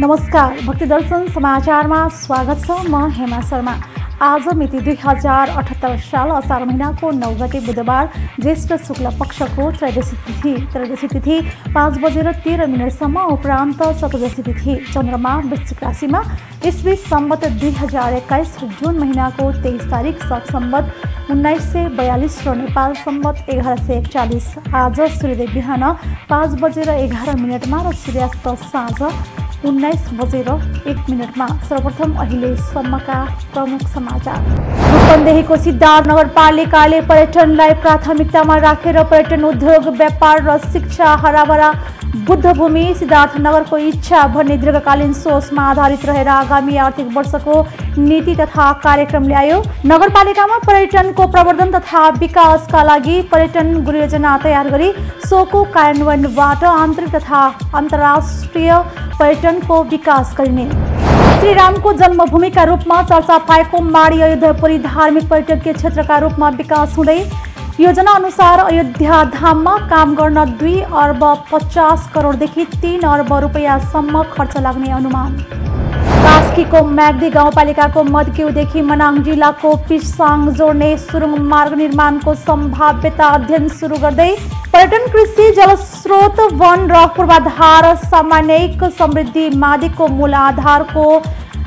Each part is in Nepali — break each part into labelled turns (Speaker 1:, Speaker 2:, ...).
Speaker 1: नमस्कार, भक्ति दर्शन समाचारमा स्वागत छ। म हेमा शर्मा। आज मिति 2078 साल असार महीनाको 9 गते बुधबार ज्येष्ठ शुक्ल पक्षको त्रयोदशी तिथि 5:13 उपरान्त चतुर्दशी तिथि चन्द्रमा वृश्चिक राशिमा ईस्वी सम्वत 2021 जुन महीनाको 23 तारिक सक सम्वत 1942 र नेपाल सम्वत 1141। आज सूर्योदय बिहान 5:11 र सूर्यास्त साँझ 19:01। सर्वप्रथम अहिलेसम्मका प्रमुख समाचार। रूपन्देहीको सिद्धार्थ नगरपालिकाले पर्यटनलाई प्राथमिकतामा राखेर पर्यटन उद्योग, व्यापार र शिक्षा, हराभरा बुद्धभूमि सिद्धार्थ नगरको इच्छा भन्ने दीर्घकालीन सोचमा आधारित रहेर आगामी आर्थिक वर्षको नीति तथा कार्यक्रम ल्यायो। नगरपालिकामा पर्यटनको प्रवर्धन तथा विकासका लागि पर्यटन गृहयोजना तयार गरी सोको कार्यान्वयनबाट आन्तरिक तथा अन्तर्राष्ट्रिय पर्यटनको विकास गरिने। श्रीरामको जन्मभूमिका रूपमा चर्चा पाएको माडी अयोध्यापुरी धार्मिक पर्यटकीय क्षेत्रका रूपमा विकास हुँदै योजना अनुसार अयोध्या धाममा काम गर्न 2 अर्ब 50 करोडदेखि 3 अर्ब रुपैयाँसम्म खर्च लाग्ने अनुमान। कास्कीको म्याग्दी गाउँपालिकाको मदक्युदेखि मनाङ जिल्लाको पिसाङ जोड्ने सुरुङ मार्ग निर्माणको सम्भाव्यता अध्ययन सुरु गर्दै पर्यटन, कृषि, जलस्रोत, वन र पूर्वाधार सामान्यिक समृद्धि मादिको मूल आधारको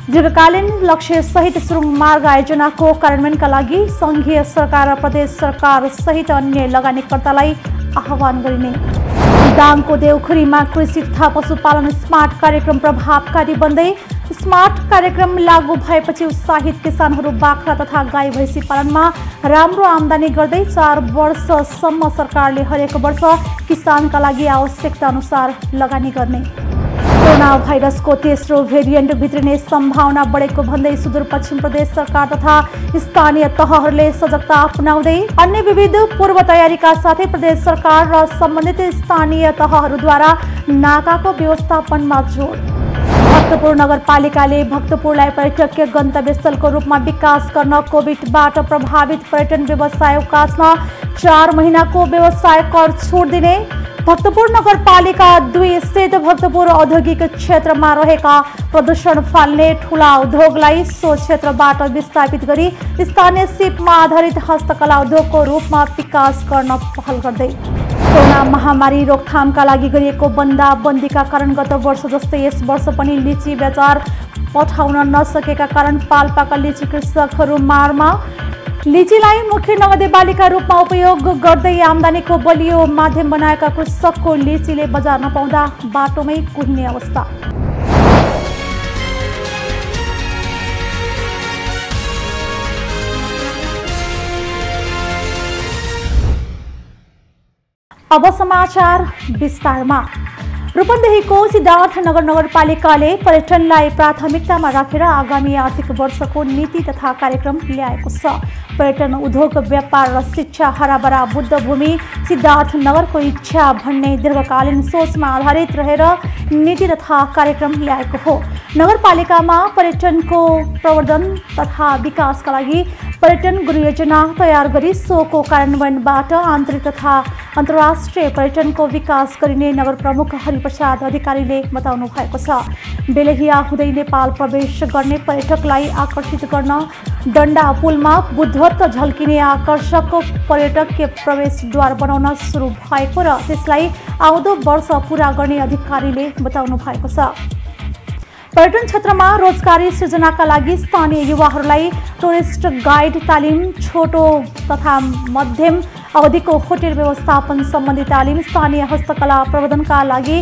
Speaker 1: दीर्घकालीन लक्ष्य सहित सुरुङ मार्ग आयोजनाको कार्यान्वयनका लागि सङ्घीय सरकार र प्रदेश सरकार सहित अन्य लगानीकर्तालाई आह्वान गरिने। दाङको देउखुरीमा कृषि तथा पशुपालन स्मार्ट कार्यक्रम प्रभावकारी बन्दै स्मार्ट कार्यक्रम लागू भएपछि उत्साहित किसानहरू बाख्रा तथा गाई भैँसी पालनमा राम्रो आम्दानी गर्दै 4 वर्षसम्म सरकारले हरेक वर्ष किसानका लागि आवश्यकता अनुसार लगानी गर्ने। कोरोना भाइरसको तेस्रो भेरिएन्ट भित्रिने सम्भावना बढेको भन्दै सुदूरपश्चिम प्रदेश सरकार तथा स्थानीय तहहरूले सजगता अपनाउँदै अन्य विविध पूर्व तयारीका साथै प्रदेश सरकार र सम्बन्धित स्थानीय तहहरूद्वारा नाकाको व्यवस्थापनमा जोड। भक्तपुर नगरपालिकाले भक्तपुरलाई पर्यटकीय गन्तव्यस्थलको रूपमा विकास गर्न कोभिडबाट प्रभावित पर्यटन व्यवसाय उकास्न 4 महिनाको व्यवसाय कर छुट दिने। भक्तपुर नगरपालिका 2 स्थित भक्तपुर औद्योगिक क्षेत्रमा रहेका प्रदूषण फाल्ने ठूला उद्योगलाई सो क्षेत्रबाट विस्थापित गरी स्थानीय सिपमा आधारित हस्तकला उद्योगको रूपमा विकास गर्न पहल गर्दै। कोरोना महामारी रोकथामका लागि गरिएको बन्दाबन्दीका कारण गत वर्ष जस्तै यस वर्ष पनि लिची बजार पठाउन नसकेका कारण पाल्पाका लिची कृषकहरू मारमा। लिचीलाई मुख्य नगदे बालीका रूपमा उपयोग गर्दै आम्दानीको बलियो माध्यम बनाएका कृषकको लिचीले बजार नपाउँदा बाटोमै कुहिने अवस्था। अब समाचार विस्तारमा। रूपन्देहीको सिद्धार्थ नगरपालिकाले पर्यटनलाई प्राथमिकतामा राखेर आगामी आर्थिक वर्षको नीति तथा कार्यक्रम ल्याएको छ। पर्यटन उद्योग, व्यापार र शिक्षा, हराभरा बुद्धभूमि सिद्धार्थ नगरको इच्छा भन्ने दीर्घकालीन सोचमा आधारित रहेर नीति तथा कार्यक्रम ल्याएको हो। नगरपालिकामा पर्यटनको प्रवर्धन तथा विकासका लागि पर्यटन गृहयोजना तयार गरी सोको कार्यान्वयनबाट आन्तरिक तथा अन्तर्राष्ट्रिय पर्यटनको विकास गरिने नगर प्रमुख हरिप्रसाद अधिकारीले बताउनु भएको छ। बेलहिया हुँदै नेपाल प्रवेश गर्ने पर्यटकलाई आकर्षित गर्न डन्डा पुलमा बुद्धत्व झल्किने आकर्षक पर्यटकीय प्रवेशद्वार बनाउन सुरु भएको र त्यसलाई आउँदो वर्ष पूरा गर्ने अधिकारीले बताउनु भएको छ। पर्यटन क्षेत्रमा रोजगारी सृजनाका लागि स्थानीय युवाहरूलाई टुरिस्ट गाइड तालिम, छोटो तथा मध्यम अवधिको होटल व्यवस्थापन सम्बन्धी तालिम, स्थानीय हस्तकला प्रवर्धनका लागि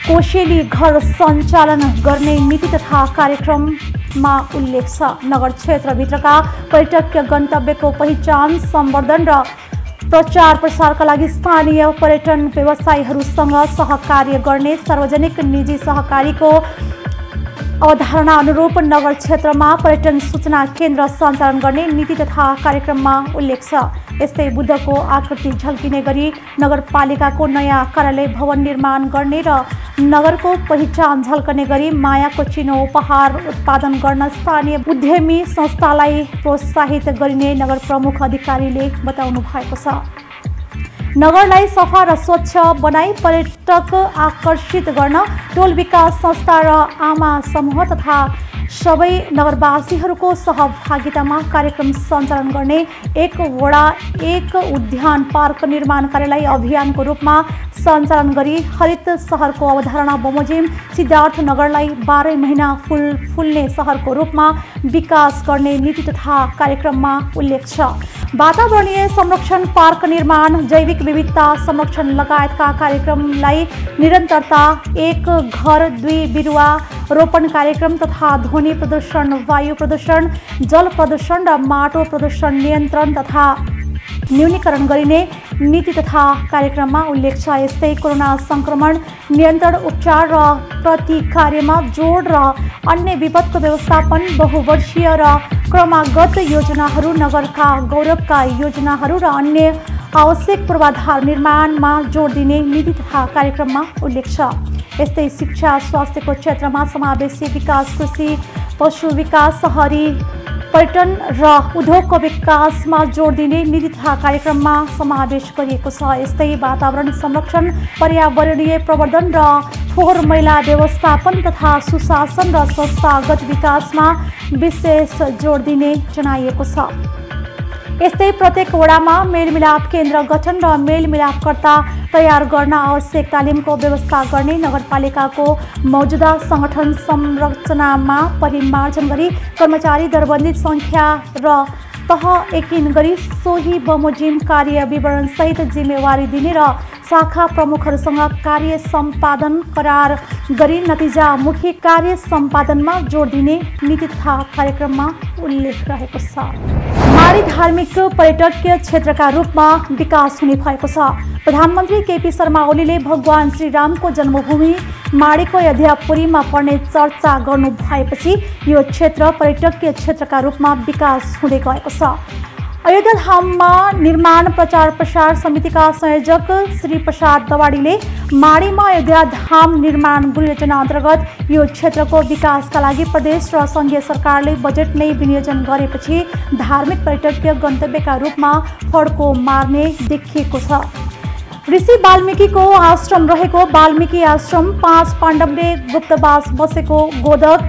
Speaker 1: कोसेली घर सञ्चालन गर्ने नीति तथा कार्यक्रममा उल्लेख छ। नगर क्षेत्रभित्रका पर्यटकीय गन्तव्यको पहिचान, सम्वर्धन र प्रचार प्रसारका लागि स्थानीय पर्यटन व्यवसायीहरूसँग सहकार्य गर्ने, सार्वजनिक निजी सहकारीको अवधारणा अनुरूप नगर क्षेत्रमा पर्यटन सूचना केन्द्र सञ्चालन गर्ने नीति तथा कार्यक्रममा उल्लेख छ। यस्तै बुद्धको आकृति झल्किने गरी नगरपालिकाको नयाँ कार्यालय भवन निर्माण गर्ने र नगरको पहिचान झल्कने गरी मायाको चिनो उपहार उत्पादन गर्न स्थानीय उद्यमी संस्थालाई प्रोत्साहित गरिने नगर प्रमुख अधिकारीले बताउनु भएको छ। नगरलाई सफा र स्वच्छ बनाई पर्यटक आकर्षित गर्न टोल विकास संस्था र आमा समूह तथा सबै नगरवासीहरूको सहभागितामा कार्यक्रम सञ्चालन गर्ने एक वडा एक उद्यान पार्क निर्माण कार्यालय अभियानको रूपमा सञ्चालन गरी हरित सहरको अवधारणा बमोजिम सिद्धार्थ नगरलाई 12 महिना फुल्ने सहरको रूपमा विकास गर्ने नीति तथा कार्यक्रममा उल्लेख छ। वातावरणीय संरक्षण पार्क निर्माण जैविक विविधता संरक्षण लगायतका कार्यक्रमलाई निरन्तरता एक घर 2 बिरुवा रोपण कार्यक्रम तथा ध्वनि प्रदूषण वायु प्रदूषण जल प्रदूषण र माटो प्रदूषण नियन्त्रण तथा न्यूनीकरण गरिने नीति तथा कार्यक्रममा उल्लेख छ। यस्तै कोरोना संक्रमण नियन्त्रण उपचार र प्रतिकार्यमा जोड र अन्य विपदको व्यवस्थापन बहुवर्षीय र क्रमागत योजनाहरू नगरका गौरवका योजनाहरू र अन्य आवश्यक पूर्वाधार निर्माणमा जोड दिने नीति तथा कार्यक्रममा उल्लेख छ। यस्तै शिक्षा स्वास्थ्यको क्षेत्रमा समावेशी विकास कृषि पशु विकास शहरी पर्यटन र उद्योगको विकासमा जोड दिने नीति तथा कार्यक्रममा समावेश गरिएको छ। यस्तै वातावरण संरक्षण पर्यावरणीय प्रवर्धन र फोहोर मैला व्यवस्थापन तथा सुशासन र संस्थागत विकासमा विशेष जोड दिने जनाइएको छ। यस्तै प्रत्येक वडामा मेलमिलाप केन्द्र गठन र मेलमिलापकर्ता तयार गर्न आवश्यक तालिमको व्यवस्था गर्ने नगरपालिकाको मौजूदा संगठन संरचनामा परिमार्जन गरी कर्मचारी दरबन्दी संख्या र तह एकिन गरी सोही बमोजिम कार्य विवरणसहित जिम्मेवारी दिने र शाखा प्रमुखहरूसँग कार्य सम्पादन करार गरी नतिजामुखी कार्य सम्पादनमा जोड दिने नीति तथा कार्यक्रममा उल्लेख रहेको छ। माडी धार्मिक पर्यटकीय क्षेत्रका रूपमा विकास हुने भएको छ। प्रधानमन्त्री केपी शर्मा ओलीले भगवान श्रीरामको जन्मभूमि माडीको अयोध्यापुरीमा पर्ने चर्चा गर्नु भएपछि यो क्षेत्र पर्यटकीय क्षेत्रका रूपमा विकास हुँदै गएको छ। अयोध्या धाममा निर्माण प्रचार प्रसार समितिका संयोजक श्री प्रसाद दवाडीले माडीमा अयोध्या धाम निर्माण गृह योजना अन्तर्गत यो क्षेत्रको विकासका लागि प्रदेश र संघीय सरकारले बजेट नै विनियोजन गरेपछि धार्मिक पर्यटकीय गन्तव्यका रूपमा फड्को मार्ने देखिएको छ। ऋषि वाल्मीकिको आश्रम रहेको वाल्मीकि आश्रम 5 पाण्डवले गुप्तवास बसेको गोदक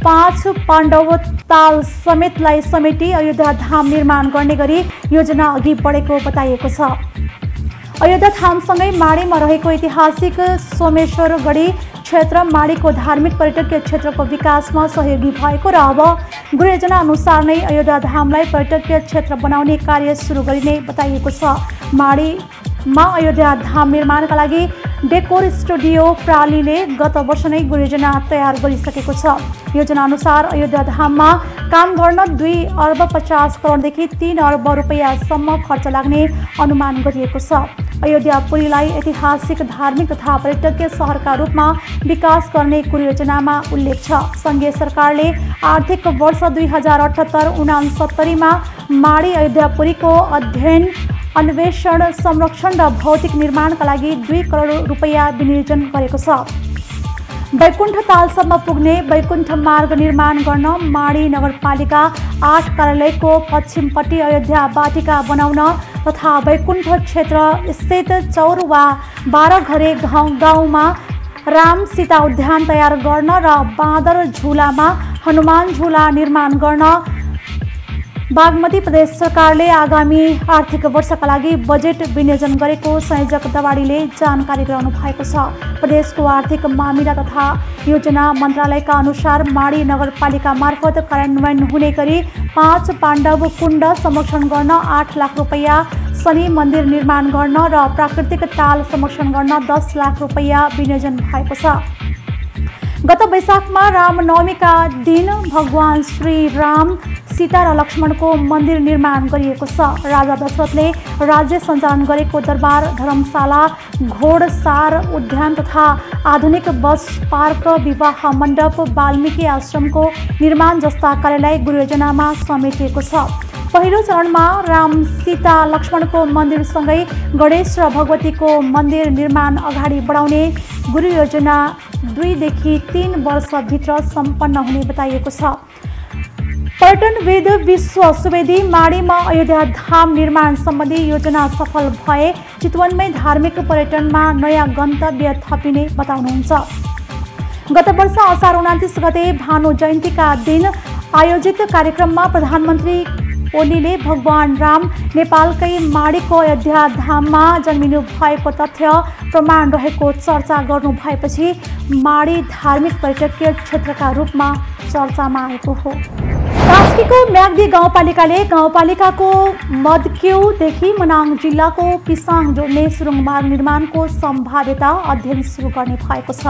Speaker 1: 5 पाण्डव ताल समेतलाई समेटी अयोध्या धाम निर्माण गर्ने गरी योजना अघि बढेको बताइएको छ। अयोध्या धामसँगै माडीमा रहेको ऐतिहासिक सोमेश्वरगढी क्षेत्र माडीको धार्मिक पर्यटकीय क्षेत्रको विकासमा सहयोगी भएको र अब गृह योजना अनुसार नै अयोध्या धामलाई पर्यटकीय क्षेत्र बनाउने कार्य सुरु गरिने बताइएको छ। माडीमा अयोध्या धाम निर्माणका लागि डेकोर स्टुडियो प्रालीले गत वर्ष नै गृह योजना तयार गरिसकेको छ। योजना अनुसार अयोध्या धाममा काम गर्न 2 अर्ब 50 करोडदेखि 3 अर्ब रुपैयाँसम्म खर्च लाग्ने अनुमान गरिएको छ। अयोध्यापुरीलाई ऐतिहासिक धार्मिक तथा पर्यटकीय सहरका रूपमा विकास गर्ने गृह योजनामा उल्लेख छ। संघीय सरकारले आर्थिक वर्ष 2078-69 मा माडी अयोध्यापुरीको अध्ययन अन्वेषण संरक्षण र भौतिक निर्माणका लागि 2 करोड रुपैयाँ विनियोजन गरेको छ। वैकुण्ठ तालसम्म पुग्ने वैकुण्ठ मार्ग निर्माण गर्न माडी नगरपालिका 8 कार्यालयको पश्चिमपट्टि अयोध्या बाटिका बनाउन तथा वैकुण्ठ क्षेत्र स्थित चौर वा 12 घरे गाउँमा राम सीता उद्यान तयार गर्न र बाँदर झुलामा हनुमान झुला निर्माण गर्न बागमती प्रदेश सरकारले आगामी आर्थिक वर्षका लागि बजेट विनियोजन गरेको संयोजक दवाडीले जानकारी गराउनु भएको छ। प्रदेशको आर्थिक मामिला तथा योजना मन्त्रालयका अनुसार माडी नगरपालिका मार्फत कार्यान्वयन हुने गरी 5 पाण्डव कुण्ड संरक्षण गर्न 8 लाख रुपैयाँ, शनि मन्दिर निर्माण गर्न र प्राकृतिक ताल संरक्षण गर्न 10 लाख रुपैयाँ विनियोजन भएको छ। गत वैशाखमा रामनवमीका दिन भगवान श्री राम सीता र लक्ष्मणको मन्दिर निर्माण गरिएको छ। राजा दशरथले राज्य सञ्चालन गरेको दरबार धर्मशाला घोडसार उद्यान तथा आधुनिक बस पार्क विवाह मण्डप वाल्मीकि आश्रमको निर्माण जस्ता कार्यालय गृह योजनामा समेटिएको छ। पहिलो चरणमा राम सीता लक्ष्मणको मन्दिरसँगै गणेश र भगवतीको मन्दिर निर्माण अगाडि बढाउने गृह योजना 2 देखि 3 वर्षभित्र सम्पन्न हुने बताइएको छ। पर्यटनविद विश्व सुवेदी माडीमा अयोध्या धाम निर्माण सम्बन्धी योजना सफल भए चितवनमै धार्मिक पर्यटनमा नयाँ गन्तव्य थपिने बताउनुहुन्छ। गत वर्ष असार 29 गते भानु जयन्तीका दिन आयोजित कार्यक्रममा प्रधानमन्त्री ओलीले भगवान राम नेपालकै माडीको अयोध्या धाममा जन्मिनु भएको तथ्य प्रमाण रहेको चर्चा गर्नु भएपछि माडी धार्मिक पर्यटकीय क्षेत्रका रूपमा चर्चामा आएको हो। कास्कीको म्याग्दी गाउँपालिकाको मदक्यूदेखि मनाङ जिल्लाको पिसाङ जोड्ने सुरुङ मार्ग निर्माणको सम्भाव्यता अध्ययन सुरु गर्ने भएको छ।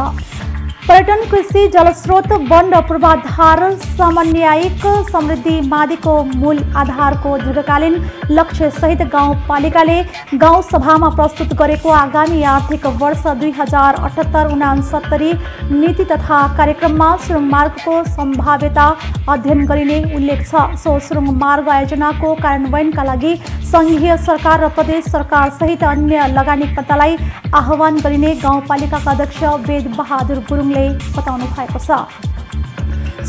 Speaker 1: पर्यटन, कृषि, जलस्रोत, वन र पूर्वाधार समन्वयिक समृद्धि माडीको मूल आधारको दीर्घकालीन लक्ष्य सहित गाउँपालिकाले गाउँ सभामा प्रस्तुत गरेको आगामी आर्थिक वर्ष 2078-69 नीति तथा कार्यक्रममा सुरुङ मार्गको सम्भाव्यता अध्ययन गरिने उल्लेख छ। सो सुरुङ मार्ग आयोजनाको कार्यान्वयनका लागि संघीय सरकार र प्रदेश सरकार सहित अन्य लगानीकर्तालाई आह्वान गरिने गाउँपालिकाका अध्यक्ष वेद बहादुर गुरुङले बताउनु भएको छ।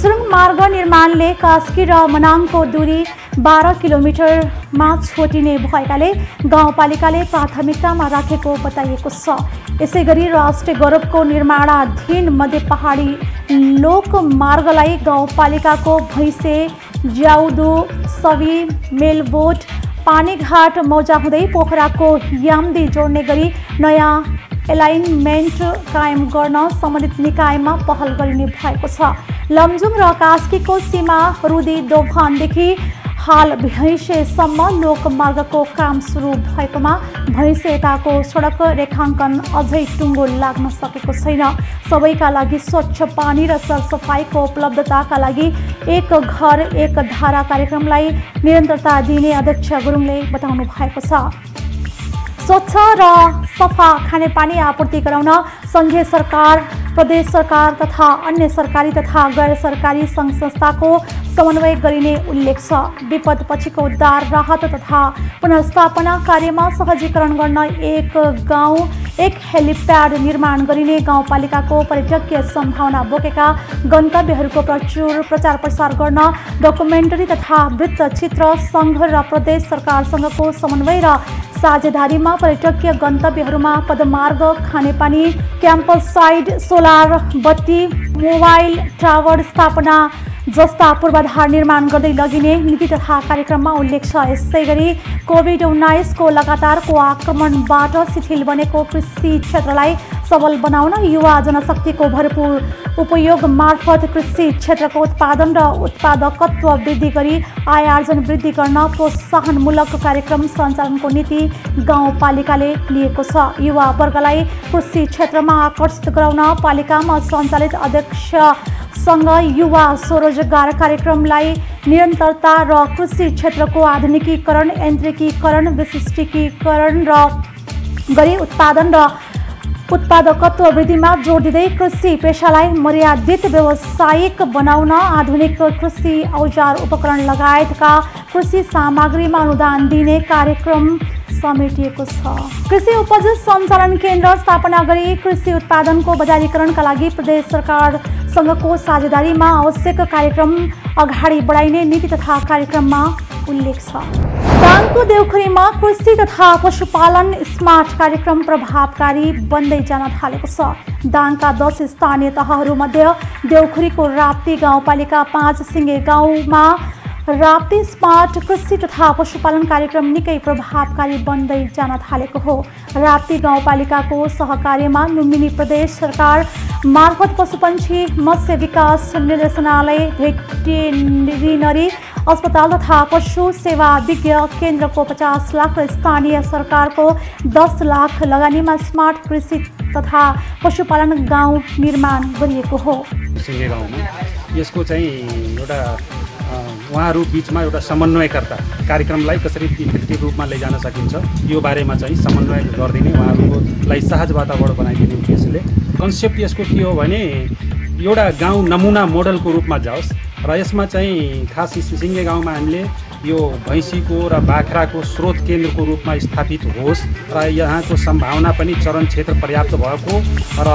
Speaker 1: सुरुङ मार्ग निर्माणले कास्की र मनाङको दूरी 12 किलोमिटरमा छोटिने भएकाले गाउँपालिकाले प्राथमिकतामा राखेको बताइएको छ। यसैगरी राष्ट्रिय गौरवको निर्माणाधीन मध्य पहाडी लोक मार्गलाई गाउँपालिकाको भैँसे, ज्याउदो, सवी, मेलबोट, पानीघाट मौजा हुँदै पोखराको याम्दी जोड्ने गरी नयाँ एलाइनमेन्ट कायम गर्न सम्बन्धित निकायमा पहल गरिने भएको छ। लमजुङ र कास्कीको सीमा रुदी दोभानदेखि हाल भैँसेसम्म लोकमार्गको काम सुरु भएकोमा भैँसे यताको सडक रेखाङ्कन अझै टुङ्गो लाग्न सकेको छैन। सबैका लागि स्वच्छ पानी र सरसफाइको उपलब्धताका लागि एक घर एक धारा कार्यक्रमलाई निरन्तरता दिने अध्यक्ष गुरुङले बताउनु भएको छ। स्वच्छ र सफा खानेपानी आपूर्ति गराउन संघीय सरकार, प्रदेश सरकार तथा अन्य सरकारी तथा गैर सरकारी सङ्घ संस्थाको समन्वय गरिने उल्लेख छ। विपद पछिको उद्धार, राहत तथा पुनर्स्थापना कार्यमा सहजीकरण गर्न एक गाउँ एक हेलिप्याड निर्माण गरिने गाउँपालिकाको पर्यटकीय सम्भावना बोकेका गन्तव्यहरूको प्रचुर प्रचार प्रसार गर्न डकुमेन्टरी तथा वृत्तचित्र सङ्घ र प्रदेश सरकारसँगको समन्वय र साझेदारीमा पर्यटकीय गन्तव्यहरूमा पदमार्ग, खानेपानी, क्याम्पस साइड, सोलर बत्ती, मोबाइल टावर स्थापना जस्ता पूर्वाधार निर्माण गर्दै लगिने नीति तथा कार्यक्रममा उल्लेख छ। यसैगरी कोभिड-19 को लगातारको आक्रमणबाट शिथिल बनेको कृषि क्षेत्रलाई सबल बनाउन युवा जनशक्तिको भरपूर उपयोग मार्फत कृषि क्षेत्रको उत्पादन र उत्पादकत्व वृद्धि गरी आय आर्जन वृद्धि गर्न प्रोत्साहनमूलक कार्यक्रम सञ्चालनको नीति गाउँपालिकाले लिएको छ। युवा वर्गलाई कृषि क्षेत्रमा आकर्षित गराउन पालिकामा सञ्चालित अध्यक्ष सँग युवा स्वरोजगार कार्यक्रमलाई निरन्तरता र कृषि क्षेत्रको आधुनिकीकरण, यन्त्रिकीकरण, विशिष्टीकरण र गरी उत्पादन र उत्पादकत्व वृद्धिमा जोड दिँदै कृषि पेशालाई मर्यादित व्यावसायिक बनाउन आधुनिक कृषि औजार उपकरण लगायतका कृषि सामग्रीमा अनुदान दिने कार्यक्रम समेटिएको छ। कृषि उपज सञ्चालन केन्द्र स्थापना गरी कृषि उत्पादनको बजारीकरणका लागि प्रदेश सरकारसँगको साझेदारीमा आवश्यक कार्यक्रम अगाडि बढाइने नीति तथा कार्यक्रममा उल्लेख छ। दाङको देउखुरीमा कृषि तथा पशुपालन स्मार्ट कार्यक्रम प्रभावकारी बन्दै जान थालेको छ। दाङका 10 स्थानीय तहहरूमध्ये देउखुरीको राप्ती गाउँपालिका 5 सिङ्गे गाउँमा राप्ती स्मार्ट कृषि तथा पशुपालन कार्यक्रम निकै प्रभावकारी बन्दै जान थालेको हो। राप्ती गाउँपालिकाको सहकार्यमा लुम्बिनी प्रदेश सरकार मार्फत पशुपन्छी मत्स्य विकास निर्देशनालय, भेटेरिनरी अस्पताल तथा पशु सेवा विज्ञ केन्द्रको 50 लाख र स्थानीय सरकारको 10 लाख लगानीमा स्मार्ट कृषि तथा पशुपालन गाउँ निर्माण गरिएको हो।
Speaker 2: सिङ्गे गाउँमा यसको चाहिँ एउटा उहाँहरू बिचमा एउटा समन्वयकर्ता कार्यक्रमलाई कसरी इफेक्टिभ रूपमा लैजान सकिन्छ यो बारेमा चाहिँ समन्वय गरिदिने, उहाँहरूलाई सहज वातावरण बनाइदिने उद्देश्यले कन्सेप्ट यसको के हो भने एउटा गाउँ नमुना मोडलको रूपमा जाओस् र यसमा चाहिँ खास सिङ्गे गाउँमा हामीले यो भैँसीको र बाख्राको स्रोत केन्द्रको रूपमा स्थापित होस् र यहाँको सम्भावना पनि चरण क्षेत्र पर्याप्त भएको र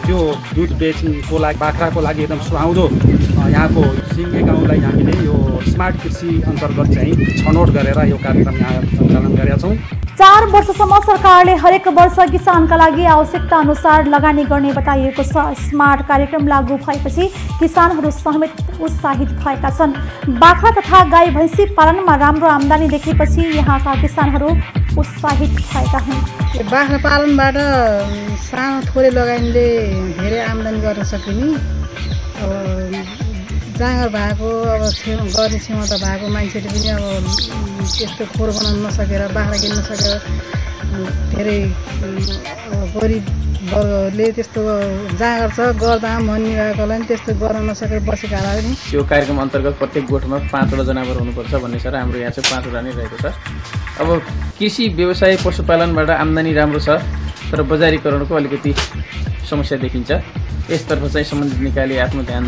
Speaker 2: त्यो दुध बेच्नको लागि बाख्राको लागि एकदम सुहाउँदो यहाँको सिङ्गे गाउँलाई हामीले यो स्मार्ट कृषि अन्तर्गत चाहिँ छनौट गरेर यो कार्यक्रम यहाँ सञ्चालन गरेका छौँ।
Speaker 1: 4 वर्षसम्म सरकारले हरेक वर्ष किसानका लागि आवश्यकता अनुसार लगानी गर्ने बताइएको छ। स्मार्ट कार्यक्रम लागू भएपछि किसानहरू समेत उत्साहित भएका छन्। बाख्रा तथा गाई भैँसी पालनमा राम्रो आम्दानी देखेपछि यहाँका किसानहरू उत्साहित भएका हुन्।
Speaker 3: बाख्रा पालनबाट सानो थोरै लगानीले धेरै आम्दानी गर्न सकिने, अब जाँगर भएको अब गर्ने क्षमता भएको मान्छेले पनि अब त्यस्तो खोर बनाउन नसकेर बाख्रा किन्न नसकेर धेरै गरिब वर्गहरूले त्यस्तो जाँगर छ गर्दा भनिरहेकोलाई पनि त्यस्तो गर्न नसकेर बसेकालाई पनि
Speaker 4: यो कार्यक्रम अन्तर्गत प्रत्येक गोठमा 5वटा जनावर हुनुपर्छ भन्ने छ र हाम्रो यहाँ चाहिँ 5वटा नै रहेको छ। अब कृषि व्यवसाय पशुपालनबाट आम्दानी राम्रो छ तर बजारीकरणको अलिकति समस्या देखिन्छ। यसतर्फ चाहिँ सम्बन्धित निकायले आफ्नो ध्यान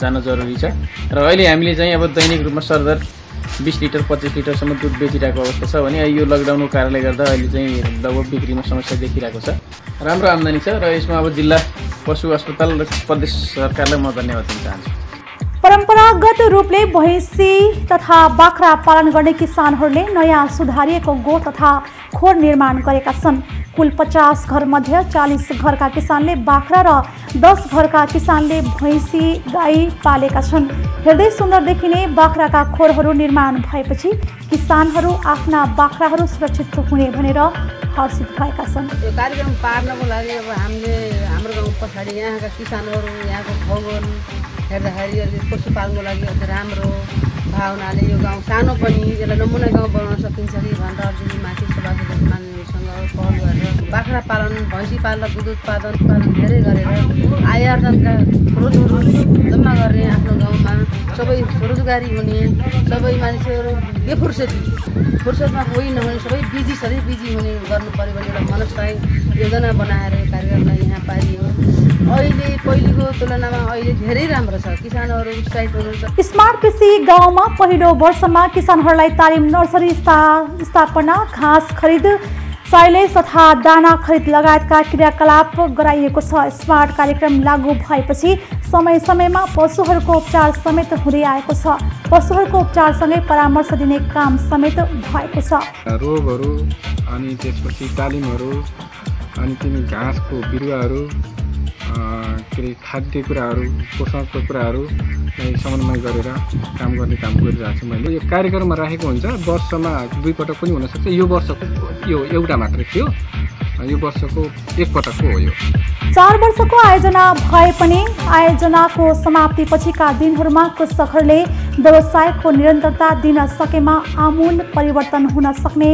Speaker 4: जान जरुरी छ र अहिले हामीले चाहिँ अब दैनिक रूपमा सरदर 20 लिटर 25 लिटरसम्म दुध बेचिरहेको अवस्था छ भने यो लकडाउनको कारणले गर्दा अहिले चाहिँ लगभग बिक्रीमा समस्या देखिरहेको छ। राम्रो आम्दानी छ र यसमा अब जिल्ला पशु अस्पताल र प्रदेश सरकारलाई म धन्यवाद दिन चाहन्छु।
Speaker 1: परम्परागत रूपले भैँसी तथा बाख्रा पालन गर्ने किसानहरूले नयाँ सुधारिएको गोठ तथा खोर निर्माण गरेका छन्। कुल 50 घर मध्ये 40 घरका किसानले बाख्रा र 10 घरका किसानले भैँसी गाई पालेका छन्। हेर्दै सुन्दर देखिने बाख्राका खोरहरू निर्माण भएपछि किसानहरू आफ्ना बाख्राहरू सुरक्षित हुने भनेर हर्षित भएका छन्।
Speaker 3: यो कार्यक्रम पार्नको लागि अब हामीले हाम्रो गाउँ पछाडि यहाँका किसानहरू यहाँको भौगोल हेर्दाखेरि पशुपालनको लागि अझ राम्रो भावनाले यो गाउँ सानो पनि यसलाई नमुना गाउँ बनाउन सकिन्छ कि भनेर अर्जुन माथि सभासद मान्यसँग पहल गरेर बाख्रा पालन भैँसी पालन दुध उत्पादन धेरै गरेर आय आर्जनका स्रोतहरू जम्मा गर्ने आफ्नो गाउँमा सबै रोजगारी हुने सबै मान्छेहरू फुर्सदमा कोही नहुने सबै बिजी सधैँ बिजी हुने गर्नु पर्यो भने एउटा मनस्थायी योजना बनाएर यो कार्यक्रमलाई यहाँ पारियो। अहिले पहिलेको तुलनामा अहिले धेरै राम्रो छ, किसानहरू उत्साहित हुनुहुन्छ।
Speaker 1: स्मार्ट कृषि गाउँमा पहिलो वर्षमा किसानहरूलाई तालिम नर्सरी स्थापना घाँस खरिद साइलेज तथा दाना खरिद लगायतका क्रियाकलाप गराइएको छ। स्मार्ट कार्यक्रम लागू भएपछि समय समयमा पशुहरूको उपचार समेत हुँदै आएको छ। पशुहरूको उपचारसँगै परामर्श दिने काम समेत भएको छ।
Speaker 5: रोगहरू अनि त्यसपछि तालिमहरू अनि तिनी घाँसको बिरुवाहरू के अरे खाद्य कुराहरू पोषणको कुराहरूलाई समन्वय गरेर काम गरिरहेको छु। मैले यो कार्यक्रममा राखेको हुन्छ, वर्षमा 2 पटक पनि हुनसक्छ। यो वर्षको यो एउटा मात्र थियो, यो वर्षको 1 पटकको हो। यो
Speaker 1: 4 वर्षको आयोजना भए पनि आयोजनाको समाप्तिपछिका दिनहरूमा कृषकहरूले व्यवसायको निरन्तरता दिन सकेमा आमूल परिवर्तन हुन सक्ने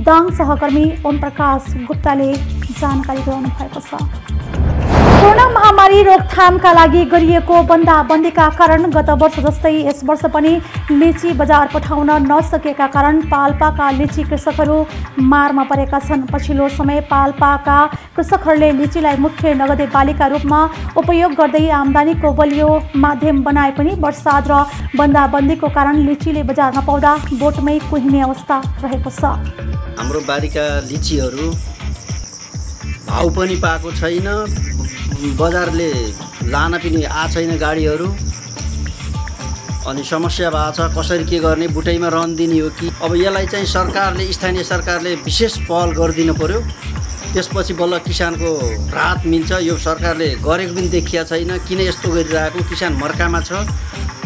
Speaker 1: दाङ सहकर्मी ओम प्रकाश गुप्ताले जानकारी गराउनु भएको छ। कोरोना महामारी रोकथामका लागि गरिएको बन्दाबन्दीका कारण गत वर्ष जस्तै यस वर्ष पनि लिची बजार पठाउन नसकेका कारण पाल्पाका लिची कृषकहरू मारमा परेका छन्। पछिल्लो समय पाल्पाका कृषकहरूले लिचीलाई मुख्य नगदे बालीका रूपमा उपयोग गर्दै आम्दानीको बलियो माध्यम बनाए पनि बर्सात र बन्दाबन्दीको कारण लिचीले बजार नपाउँदा बोटमै कुहिने अवस्था रहेको छ।
Speaker 6: हाम्रो बारीका लिचीहरू भाउ पनि पाएको छैन, बजारले लान पनि छैन गाडीहरू, अनि समस्या भएको छ। कसरी के गर्ने, बुटैमा रहन दिने हो कि? अब यसलाई चाहिँ सरकारले स्थानीय सरकारले विशेष पहल गरिदिनु पर्यो, त्यसपछि बल्ल किसानको राहत मिल्छ। यो सरकारले गरेको पनि देखिया छैन। किन यस्तो गरिरहेको? किसान मर्कामा छ,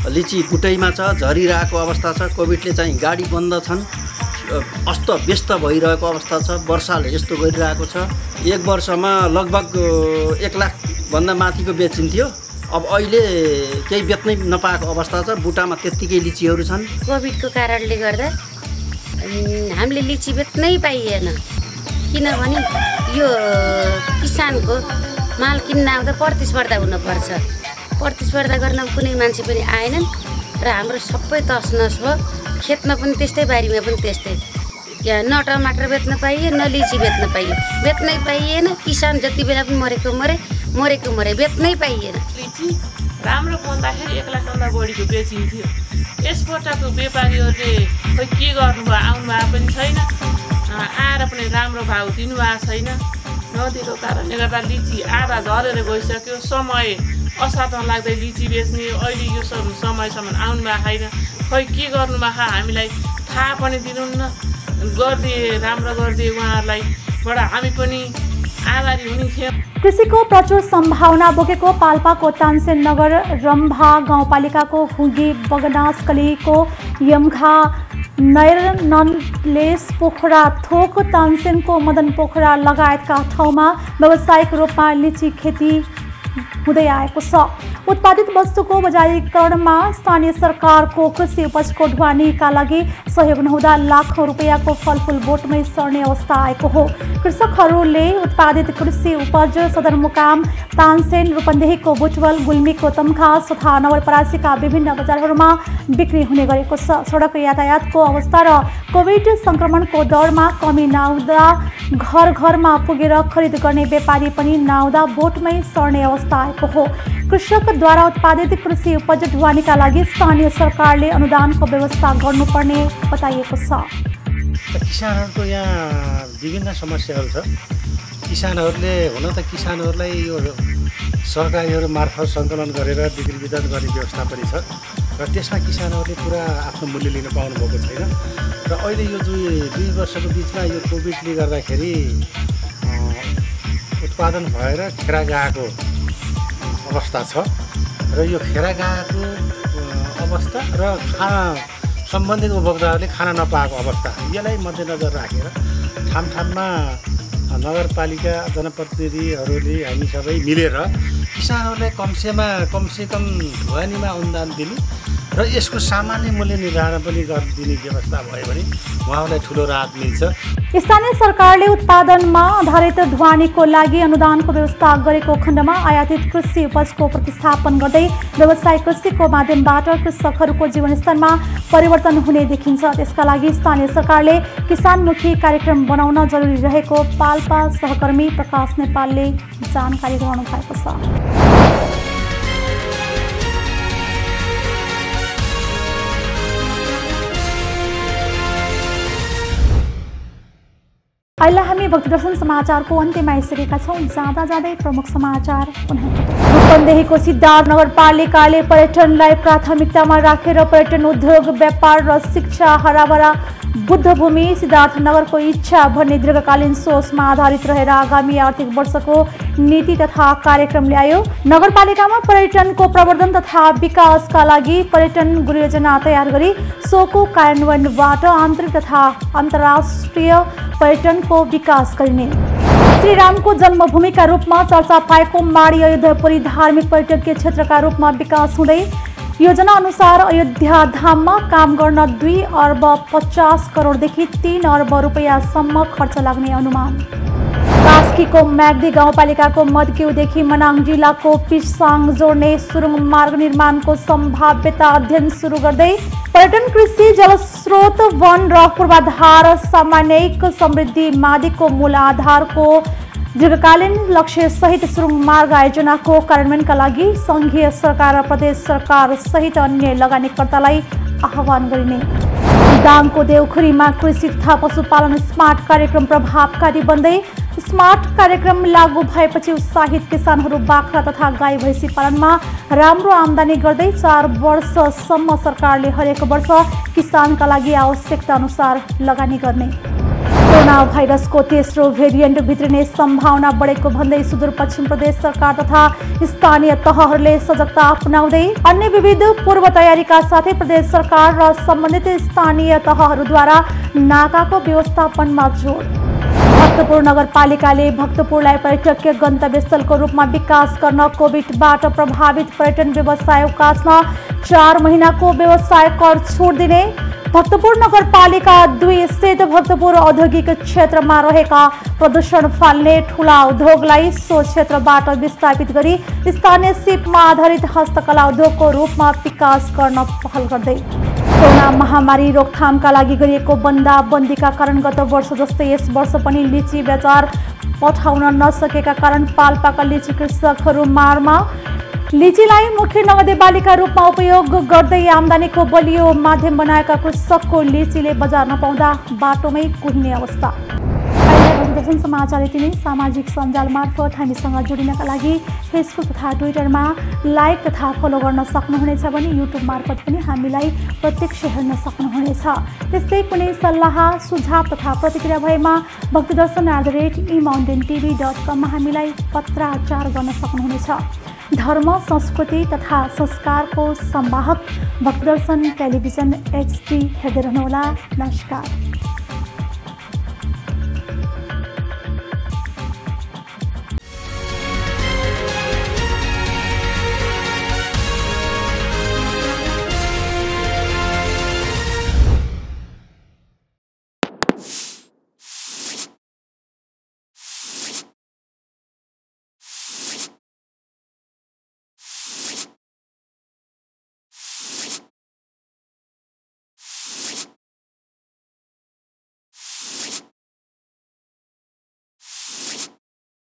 Speaker 6: लिची बुटैमा छ, झरिरहेको अवस्था छ। कोभिडले चाहिँ गाडी बन्द छन्, अस्त व्यस्त भइरहेको अवस्था छ। वर्षाले यस्तो गरिरहेको छ। 1 वर्षमा लगभग 1 लाखभन्दा माथिको बेचिन्थ्यो, अब अहिले केही बेच्नै नपाएको अवस्था छ। बुटामा त्यत्तिकै लिचीहरू छन्।
Speaker 7: कोभिडको कारणले गर्दा हामीले लिची बेच्नै पाइएन, किनभने यो किसानको माल किन्न आउँदा प्रतिस्पर्धा हुनुपर्छ। प्रतिस्पर्धा गर्न कुनै मान्छे पनि आएनन् र हाम्रो सबै तसनस भयो। खेतमा पनि त्यस्तै, बारीमा पनि त्यस्तै। न टमाटर बेच्न पाइए, न लिची बेच्न पाइयो, बेच्नै पाइएन। किसान जति बेला पनि मरेको मरे बेच्नै पाइएन।
Speaker 3: लिची र
Speaker 8: राम्रो भन्दाखेरि 1 लाखभन्दा बढीको बेचिन्थ्यो। यसपटकको व्यापारीहरूले खोइ के गर्नुभयो, आउनुभएको पनि छैन, आएर पनि राम्रो भाउ दिनुभएको छैन। नदिएको कारणले गर्दा लिची आधा झरेर गइसक्यो। समय असारमा लाग्दै लिची बेच्ने अहिले यो समयसम्म आउनुभएको छैन। खोइ के गर्नुभएको हामीलाई थाहा पनि दिनुहुन्न। गरिदिए राम्रो गरिदिए उहाँहरूलाई बाट हामी पनि आभारी हुने थियौँ।
Speaker 1: कृषिको प्रचुर सम्भावना बोकेको पाल्पाको तानसेन नगर रम्भा गाउँपालिकाको हुगी बगनासकलीको यमघा नयरनलेस पोखरा थोक तानसेनको मदन पोखरा लगायतका ठाउँमा व्यावसायिक रूपमा लिची खेती हुँदै आएको छ। उत्पादित वस्तुको बजारीकरणमा स्थानीय सरकारको कृषि उपजको ढुवानीका लागि सहयोग नहुँदा लाखौं रुपैयाँको फलफुल बोटमै सर्ने अवस्था आएको हो। कृषकहरूले उत्पादित कृषि उपज सदरमुकाम तानसेन, रूपन्देहीको बुटवल, गुल्मीको तमघास तथा नवलपरासीका विभिन्न बजारहरूमा बिक्री हुने गरेको छ। सडक यातायातको अवस्था र कोभिड संक्रमणको दौरमा कमी नआउँदा घर घरमा पुगेर खरिद गर्ने व्यापारी पनि नआउँदा बोटमै सर्ने अवस्था आएको हो। कृषकद्वारा उत्पादित कृषि उपज ढुवानीका लागि स्थानीय सरकारले अनुदानको व्यवस्था गर्नुपर्ने बताइएको छ।
Speaker 9: किसानहरूको यहाँ विभिन्न समस्याहरू छ। किसानहरूले हुन त किसानहरूलाई यो सहकारीहरू मार्फत सङ्कलन गरेर बिक्री वितरण गर्ने व्यवस्था पनि छ र त्यसमा किसानहरूले पुरा आफ्नो मूल्य लिन पाउनुभएको छैन। र अहिले यो दुई वर्षको बिचमा यो कोभिडले गर्दाखेरि उत्पादन भएर खेरा गएको अवस्था छ र यो खेरा गएको अवस्था र खाना सम्बन्धित उपभोक्ताहरूले खाना नपाएको अवस्था, यसलाई मध्यनजर राखेर ठाउँमा नगरपालिका जनप्रतिनिधिहरूले हामी सबै मिलेर किसानहरूलाई कमसेकम ढुवानीमा अनुदान दिने र यसको सामान्य मूल्य निर्धारण पनि गरिदिने व्यवस्था भयो भने उहाँहरूलाई ठुलो राहत मिल्छ।
Speaker 1: स्थानीय सरकारले उत्पादनमा आधारित ढुवानीको लागि अनुदानको व्यवस्था गरेको खण्डमा आयातित कृषि उपजको प्रतिस्थापन गर्दै व्यवसायिक कृषिको माध्यमबाट कृषकहरूको जीवनस्तरमा परिवर्तन हुने देखिन्छ। त्यसका लागि स्थानीय सरकारले किसानमुखी कार्यक्रम बनाउन जरुरी रहेको पाल्पा सहकर्मी प्रकाश नेपालले जानकारी गराउनु भएको छ। अहिले हामी भक्तिदर्शन समाचारको अन्त्यमा आइसकेका छौँ। जाँदा जाँदै प्रमुख समाचार पुनः। रूपन्देहीको सिद्धार्थ नगरपालिकाले पर्यटनलाई प्राथमिकतामा राखेर पर्यटन उद्योग, व्यापार र शिक्षा, हराभरा बुद्धभूमि सिद्धार्थ नगरको इच्छा भन्ने दीर्घकालीन सोचमा आधारित रहेर आगामी आर्थिक वर्षको नीति तथा कार्यक्रम ल्यायो। नगरपालिकामा पर्यटनको प्रवर्धन तथा विकासका लागि पर्यटन गृहयोजना तयार गरी सोको कार्यान्वयनबाट आन्तरिक तथा अन्तर्राष्ट्रिय पर्यटनको विकास गरिने। श्रीरामको जन्मभूमिका रूपमा चर्चा पाएको माडी अयोध्यापुरी धार्मिक पर्यटकीय क्षेत्रका रूपमा विकास हुँदै योजना अनुसार अयोध्या धाममा काम गर्न 2 अर्ब 50 करोडदेखि 3 अर्ब रुपैयाँसम्म खर्च लाग्ने अनुमान। कास्कीको म्याग्दी गाउँपालिकाको मदक्युदेखि मनाङ जिल्लाको पिसाङ जोड्ने सुरुङ मार्ग निर्माणको सम्भाव्यता अध्ययन सुरु गर्दै पर्यटन, कृषि, जलस्रोत, वन र पूर्वाधार सामान्यिक समृद्धि मादिको मूल आधारको दीर्घकालीन लक्ष्य सहित सुरुङ मार्ग आयोजनाको कार्यान्वयनका लागि सङ्घीय सरकार र प्रदेश सरकार सहित अन्य लगानीकर्तालाई आह्वान गरिने। दाङको देउखुरीमा कृषि तथा पशुपालन स्मार्ट कार्यक्रम प्रभावकारी बन्दै स्मार्ट कार्यक्रम लागू भएपछि उत्साहित किसानहरू बाख्रा तथा गाई भैँसी पालनमा राम्रो आम्दानी गर्दै 4 वर्षसम्म सरकारले हरेक वर्ष किसानका लागि आवश्यकता अनुसार लगानी गर्ने। कोरोना भाइरसको तेस्रो भेरिएन्ट भित्रिने सम्भावना बढेको भन्दै सुदूरपश्चिम प्रदेश सरकार तथा स्थानीय तहहरूले सजगता अपनाउँदै अन्य विविध पूर्व तयारीका साथै प्रदेश सरकार र सम्बन्धित स्थानीय तहहरूद्वारा नाकाको व्यवस्थापनमा जोड। भक्तपुर नगरपालिकाले भक्तपुरलाई पर्यटकीय गन्तव्यस्थलको रूपमा विकास गर्न कोभिडबाट प्रभावित पर्यटन व्यवसाय उकास्न 4 महिनाको व्यवसाय कर छुट दिने। भक्तपुर नगरपालिका 2 स्थित भक्तपुर औद्योगिक क्षेत्रमा रहेका प्रदूषण फाल्ने ठुला उद्योगलाई सो क्षेत्रबाट विस्थापित गरी स्थानीय सिपमा आधारित हस्तकला उद्योगको रूपमा विकास गर्न पहल गर्दै। कोरोना महामारी रोकथामका लागि गरिएको बन्दाबन्दीका कारण गत वर्ष जस्तै यस वर्ष पनि लिची बजार पठाउन नसकेका कारण पाल्पाका लिची कृषकहरू मारमा लिचीलाई मुख्य नगदे बालीका रूपमा उपयोग गर्दै आम्दानीको बलियो माध्यम बनाएका कृषकको लिचीले बजार नपाउँदा बाटोमै कुहिने अवस्था। दूरदर्शन समाचार यति नै। सामाजिक सञ्जाल मार्फत हामीसँग जोडिनका लागि फेसबुक तथा ट्विटरमा लाइक तथा फलो गर्न सक्नुहुनेछ भने युट्युब मार्फत पनि हामीलाई प्रत्यक्ष हेर्न सक्नुहुनेछ। त्यस्तै कुनै सल्लाह सुझाव तथा प्रतिक्रिया भएमा भक्तिदर्शन@emountaintv.com मा हामीलाई पत्राचार गर्न सक्नुहुनेछ। धर्म संस्कृति तथा संस्कारको संवाहक भक्तिदर्शन टेलिभिजन HD हेर्दै रहनुहोला। नमस्कार।